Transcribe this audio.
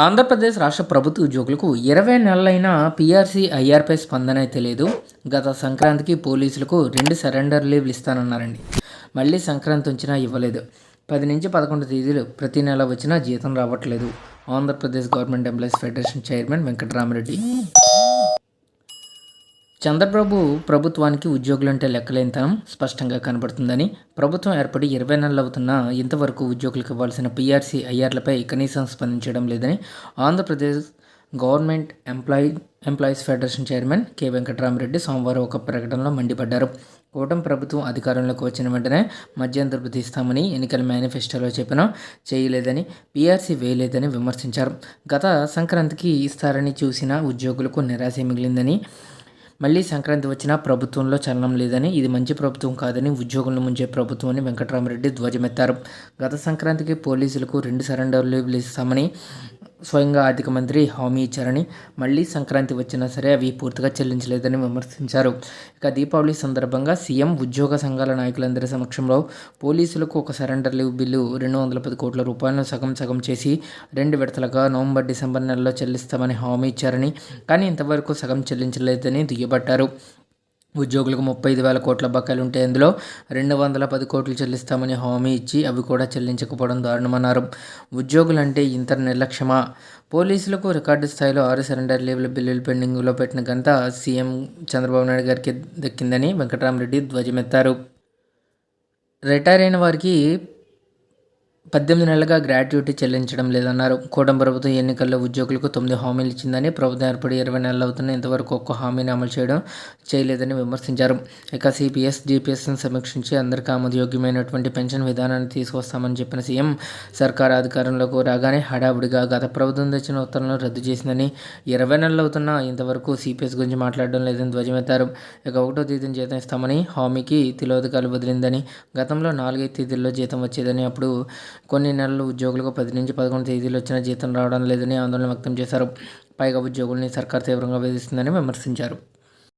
ఆంధ్రప్రదేశ్ రాష్ట్ర ప్రభుత్వ ఉద్యోగులకు 20 నెలలైనా పీఆర్సీ, ఐఆర్పై స్పందన అయితే లేదు. గత సంక్రాంతికి పోలీసులకు 2 సరెండర్ లీవ్లు ఇస్తానన్నారండి. మళ్ళీ సంక్రాంతి వచ్చినా ఇవ్వలేదు. 10 నుంచి 11 తేదీలు ప్రతి నెల వచ్చినా జీతం రావట్లేదు. Andhra Pradesh government employees federation chairman Venkatarama Reddy. Chandrababu ప్రభుత్వానికి ఉద్యోగులంటే లెక్కలేనితనం స్పష్టంగా కనబడుతుందని, ప్రభుత్వం ఏర్పడి 20 నెలలు అవుతున్నా ఇంతవరకు ఉద్యోగులకు ఇవ్వాల్సిన పీఆర్సీ, ఐఆర్లపై కనీసం స్పందించడం లేదని Andhra Pradesh government employees federation chairman K Venkatarama Reddy సోమవారం ఒక ప్రకటనలో మండిపడ్డారు. కూటమి ప్రభుత్వం అధికారంలోకి వచ్చిన వెంటనే మధ్యంతర భృతి ఇస్తామని ఎన్నికల మేనిఫెస్టోలో చెప్పినా చేయలేదని, పీఆర్సీ వేయలేదని విమర్శించారు. గత సంక్రాంతికి ఇస్తారని చూసిన ఉద్యోగులకు నిరాశ మిగిలిందని, మళ్ళీ సంక్రాంతి వచ్చినా ప్రభుత్వంలో చలనం లేదని, ఇది మంచి ప్రభుత్వం కాదని, ఉద్యోగులను ముంచే ప్రభుత్వం అని వెంకటరామరెడ్డి ధ్వజమెత్తారు. గత సంక్రాంతికి పోలీసులకు 2 సరెండర్ లీవ్లు ఇస్తామని స్వయంగా ఆర్థిక మంత్రి హామీ ఇచ్చారని, మళ్ళీ సంక్రాంతి వచ్చినా సరే అవి పూర్తిగా చెల్లించలేదని విమర్శించారు. ఇక దీపావళి సందర్భంగా సీఎం ఉద్యోగ సంఘాల నాయకులందరి సమక్షంలో పోలీసులకు ఒక సరెండర్ లీవ్ బిల్లు 210 కోట్ల రూపాయలను సగం చేసి 2 విడతలుగా నవంబర్, డిసెంబర్ నెలలో చెల్లిస్తామని హామీ ఇచ్చారని, కానీ ఇంతవరకు సగం చెల్లించలేదని దుయ్యబట్టారు. ఉద్యోగులకు 35,000 కోట్ల బకాయిలు ఉంటే అందులో 210 కోట్లు చెల్లిస్తామని హామీ ఇచ్చి అవి కూడా చెల్లించకపోవడం దారుణమన్నారు. ఉద్యోగులంటే ఇంత నిర్లక్ష్యమా? పోలీసులకు రికార్డు స్థాయిలో 6 సరెండర్ లీవ్ల బిల్లులు పెండింగ్లో పెట్టిన ఘనత సీఎం చంద్రబాబు నాయుడు గారికి దక్కిందని వెంకటరామరెడ్డి ధ్వజమెత్తారు. రిటైర్ అయిన వారికి 18 నెలలుగా గ్రాట్యుటీ చెల్లించడం లేదన్నారు. కూటమి ప్రభుత్వం ఎన్నికల్లో ఉద్యోగులకు 9 హామీలు ఇచ్చిందని, ప్రభుత్వం ఏర్పడి 20 నెలలు అవుతున్నా ఇంతవరకు ఒక్క హామీని అమలు చేయలేదని విమర్శించారు. ఇక సిపిఎస్, జీపీఎస్ను సమీక్షించి అందరికీ ఆమోదయోగ్యమైనటువంటి పెన్షన్ విధానాన్ని తీసుకొస్తామని చెప్పిన సీఎం సర్కార్ అధికారంలోకి రాగానే హడావుడిగా గత ప్రభుత్వం తెచ్చిన ఉత్తర్వులను రద్దు చేసిందని, 20 నెలలు అవుతున్నా ఇంతవరకు సిపిఎస్ గురించి మాట్లాడడం లేదని ధ్వజమెత్తారు. ఇక 1వ తేదీన జీతం ఇస్తామని హామీకి తిలోదకాలు వదిలిందని, గతంలో 4-5 తేదీల్లో జీతం వచ్చేదని, అప్పుడు కొన్ని నెలలు ఉద్యోగులకు 10 నుంచి 11 తేదీలు వచ్చినా జీతం రావడం లేదని ఆందోళన వ్యక్తం చేశారు. పైగా ఉద్యోగుల్ని సర్కార్ తీవ్రంగా వేధిస్తుందని విమర్శించారు.